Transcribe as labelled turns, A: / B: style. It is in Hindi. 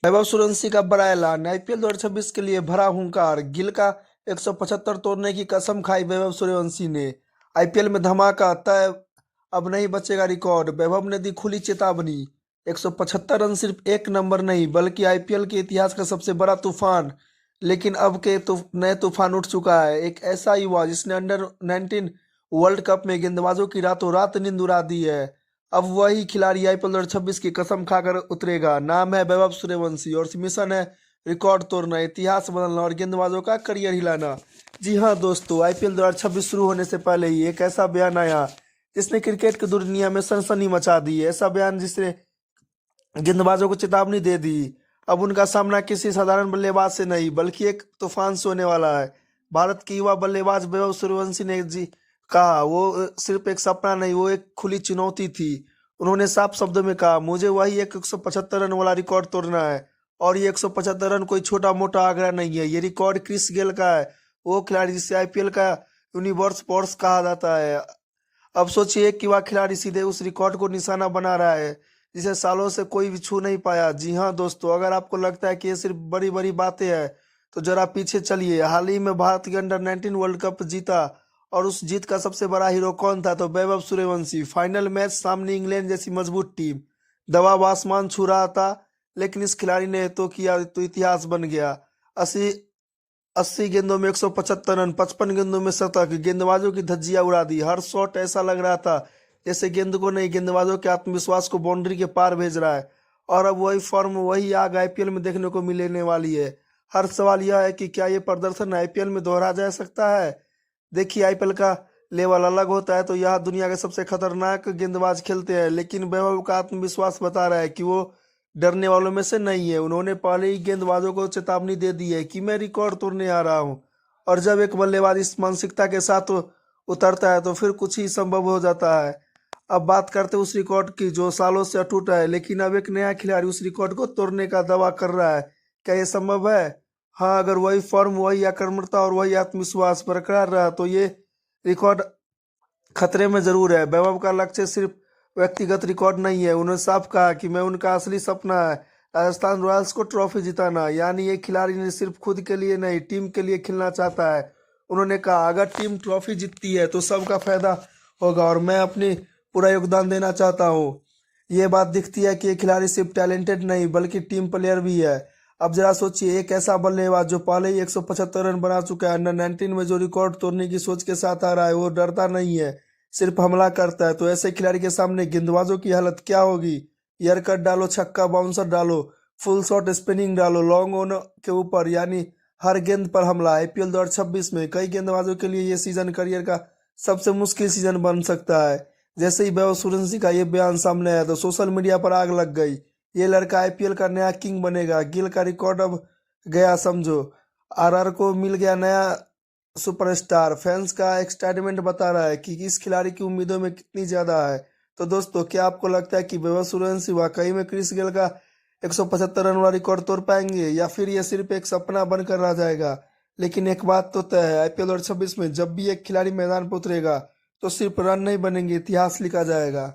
A: वैभव सूर्यवंशी का बड़ा ऐलान, आईपीएल 2026 के लिए भरा हुंकार। गिल का 175 तोड़ने की कसम खाई वैभव सूर्यवंशी ने। आईपीएल में धमाका तय, अब नहीं बचेगा रिकॉर्ड। वैभव ने दी खुली चेतावनी। 175 रन सिर्फ एक नंबर नहीं बल्कि आईपीएल के इतिहास का सबसे बड़ा तूफान। लेकिन अब के नए तूफान उठ चुका है। एक ऐसा युवा जिसने अंडर 19 वर्ल्ड कप में गेंदबाजों की रातों रात नींद उड़ा दी है, अब वही खिलाड़ी आईपीएल 2026 की कसम खाकर उतरेगा। नाम है वैभव सूर्यवंशी और मिशन है रिकॉर्ड तोड़ना, इतिहास बदलना और गेंदबाजों का करियर हिलाना। जी हाँ दोस्तों, आईपीएल 2026 शुरू होने से पहले ही एक ऐसा बयान आया जिसने क्रिकेट की दुनिया में सनसनी मचा दी। ऐसा बयान जिसने गेंदबाजों को चेतावनी दे दी। अब उनका सामना किसी साधारण बल्लेबाज से नहीं बल्कि एक तूफान से होने वाला है। भारत के युवा बल्लेबाज वैभव सूर्यवंशी ने जी कहा, वो सिर्फ एक सपना नहीं, वो एक खुली चुनौती थी। उन्होंने साफ शब्दों में कहा, मुझे वही एक 175 रन वाला रिकॉर्ड तोड़ना है। और ये 175 रन कोई छोटा मोटा आंकड़ा नहीं है, ये रिकॉर्ड क्रिस गेल का है, वो खिलाड़ी जिसे आईपीएल का यूनिवर्स फोर्स कहा जाता है। अब सोचिए कि वह खिलाड़ी सीधे उस रिकॉर्ड को निशाना बना रहा है जिसे सालों से कोई भी छू नहीं पाया। जी हाँ दोस्तों, अगर आपको लगता है कि ये सिर्फ बड़ी बड़ी बातें हैं तो जरा पीछे चलिए। हाल ही में भारत के अंडर 19 वर्ल्ड कप जीता और उस जीत का सबसे बड़ा हीरो कौन था? तो वैभव सूर्यवंशी। फाइनल मैच सामने इंग्लैंड जैसी मजबूत टीम, दबाव आसमान छू रहा था, लेकिन इस खिलाड़ी ने तो किया तो इतिहास बन गया। 80 80 गेंदों में 175 रन, 55 गेंदों में शतक, गेंदबाजों की धज्जियां उड़ा दी। हर शॉट ऐसा लग रहा था जैसे गेंद को नहीं, गेंदबाजों के आत्मविश्वास को बाउंड्री के पार भेज रहा है। और अब वही फॉर्म, वही आग आईपीएल में देखने को मिलने वाली है। हर सवाल यह है कि क्या ये प्रदर्शन आईपीएल में दोहरा जा सकता है? देखिए, आईपीएल का लेवल अलग होता है तो यहाँ दुनिया के सबसे खतरनाक गेंदबाज खेलते हैं, लेकिन वैभव का आत्मविश्वास बता रहा है कि वो डरने वालों में से नहीं है। उन्होंने पहले ही गेंदबाजों को चेतावनी दे दी है कि मैं रिकॉर्ड तोड़ने आ रहा हूँ। और जब एक बल्लेबाज इस मानसिकता के साथ उतरता है तो फिर कुछ ही संभव हो जाता है। अब बात करते हैं उस रिकॉर्ड की जो सालों से अटूट है, लेकिन अब एक नया खिलाड़ी उस रिकॉर्ड को तोड़ने का दावा कर रहा है। क्या ये संभव है? हाँ, अगर वही फॉर्म, वही आक्रामकता और वही आत्मविश्वास बरकरार रहा तो ये रिकॉर्ड खतरे में जरूर है। वैभव का लक्ष्य सिर्फ व्यक्तिगत रिकॉर्ड नहीं है। उन्होंने साफ कहा कि मैं उनका असली सपना है राजस्थान रॉयल्स को ट्रॉफी जिताना। यानी ये खिलाड़ी ने सिर्फ खुद के लिए नहीं, टीम के लिए खेलना चाहता है। उन्होंने कहा, अगर टीम ट्रॉफी जीतती है तो सबका फायदा होगा और मैं अपनी पूरा योगदान देना चाहता हूँ। ये बात दिखती है कि ये खिलाड़ी सिर्फ टैलेंटेड नहीं बल्कि टीम प्लेयर भी है। अब जरा सोचिए, एक ऐसा बल्लेबाज जो पहले ही 175 रन बना चुका है, अंडर 19 में जो रिकॉर्ड तोड़ने की सोच के साथ आ रहा है, वो डरता नहीं है, सिर्फ हमला करता है। तो ऐसे खिलाड़ी के सामने गेंदबाजों की हालत क्या होगी? ईयरकट डालो, छक्का बाउंसर डालो, फुल शॉट स्पिनिंग डालो, लॉन्ग ऑन के ऊपर, यानी हर गेंद पर हमला। आईपीएल 2026 में कई गेंदबाजों के लिए ये सीजन करियर का सबसे मुश्किल सीजन बन सकता है। जैसे ही वैभव सूर्यवंशी का ये बयान सामने आया तो सोशल मीडिया पर आग लग गई। ये लड़का आईपीएल का नया किंग बनेगा, गिल का रिकॉर्ड अब गया समझो, आरआर को मिल गया नया सुपरस्टार। फैंस का एक्साइटमेंट बता रहा है कि इस खिलाड़ी की उम्मीदों में कितनी ज्यादा है। तो दोस्तों, क्या आपको लगता है कि वैभव सूर्यवंशी वाकई में क्रिस गेल का 175 रन वाला रिकॉर्ड तोड़ पाएंगे या फिर ये सिर्फ एक सपना बनकर रह जाएगा? लेकिन एक बात तो तय है, आईपीएल 2026 में जब भी एक खिलाड़ी मैदान पर उतरेगा तो सिर्फ रन नहीं बनेंगे, इतिहास लिखा जाएगा।